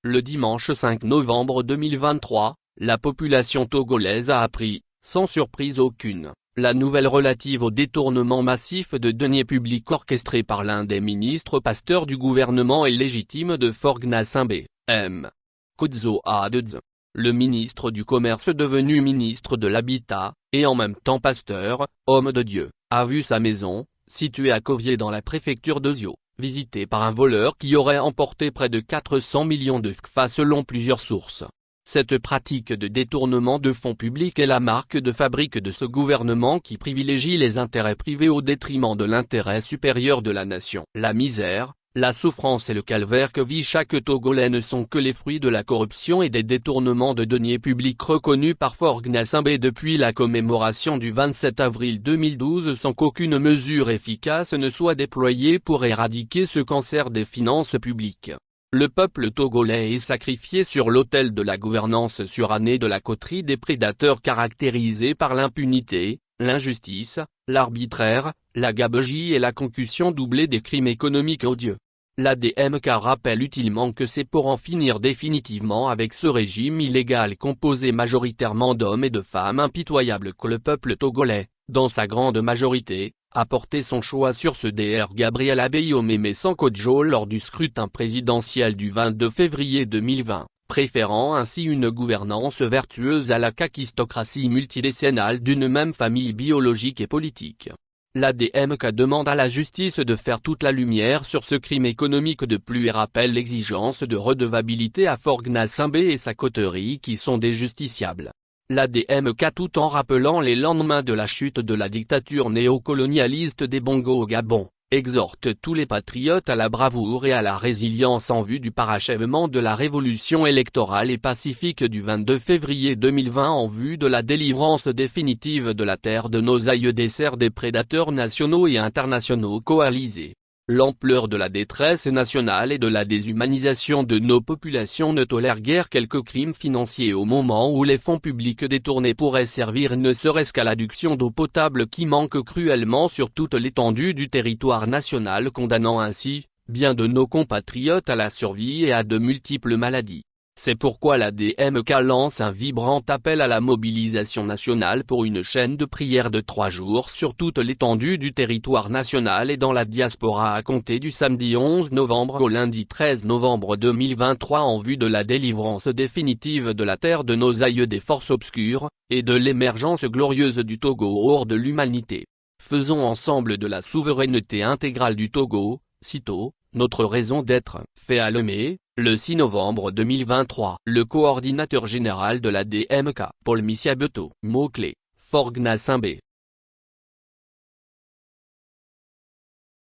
Le dimanche 5 novembre 2023, la population togolaise a appris, sans surprise aucune, la nouvelle relative au détournement massif de deniers publics orchestré par l'un des ministres pasteurs du gouvernement illégitime de Faure Gnassingbé, M. Kodzo Adedze. Le ministre du Commerce devenu ministre de l'Habitat, et en même temps pasteur, homme de Dieu, a vu sa maison, située à Covier dans la préfecture d'Ozio, visitée par un voleur qui aurait emporté près de 400 millions de CFA selon plusieurs sources. Cette pratique de détournement de fonds publics est la marque de fabrique de ce gouvernement qui privilégie les intérêts privés au détriment de l'intérêt supérieur de la nation. La misère, la souffrance et le calvaire que vit chaque Togolais ne sont que les fruits de la corruption et des détournements de deniers publics reconnus par Faure Gnassingbé depuis la commémoration du 27 avril 2012 sans qu'aucune mesure efficace ne soit déployée pour éradiquer ce cancer des finances publiques. Le peuple togolais est sacrifié sur l'autel de la gouvernance surannée de la coterie des prédateurs caractérisée par l'impunité, l'injustice, l'arbitraire, la gabegie et la concussion doublée des crimes économiques odieux. L'ADMK rappelle utilement que c'est pour en finir définitivement avec ce régime illégal composé majoritairement d'hommes et de femmes impitoyables que le peuple togolais, dans sa grande majorité, a porté son choix sur ce Dr Gabriel Abeyomeme Sankojo lors du scrutin présidentiel du 22 février 2020, préférant ainsi une gouvernance vertueuse à la kakistocratie multidécennale d'une même famille biologique et politique. L'ADMK demande à la justice de faire toute la lumière sur ce crime économique de plus et rappelle l'exigence de redevabilité à Faure Gnassingbé et sa coterie qui sont des justiciables. L'ADMK tout en rappelant les lendemains de la chute de la dictature néocolonialiste des Bongo au Gabon, exhorte tous les patriotes à la bravoure et à la résilience en vue du parachèvement de la révolution électorale et pacifique du 22 février 2020 en vue de la délivrance définitive de la terre de nos aïeux dessert des prédateurs nationaux et internationaux coalisés. L'ampleur de la détresse nationale et de la déshumanisation de nos populations ne tolère guère quelques crimes financiers au moment où les fonds publics détournés pourraient servir ne serait-ce qu'à l'adduction d'eau potable qui manque cruellement sur toute l'étendue du territoire national condamnant ainsi, bien de nos compatriotes à la survie et à de multiples maladies. C'est pourquoi l'ADMK lance un vibrant appel à la mobilisation nationale pour une chaîne de prière de 3 jours sur toute l'étendue du territoire national et dans la diaspora à compter du samedi 11 novembre au lundi 13 novembre 2023 en vue de la délivrance définitive de la terre de nos aïeux des forces obscures, et de l'émergence glorieuse du Togo hors de l'humanité. Faisons ensemble de la souveraineté intégrale du Togo, sitôt, notre raison d'être, fait à Lomé, le 6 novembre 2023. Le coordinateur général de la DMK, Paul Missiabeto. Mots-clés, Faure Gnassingbé.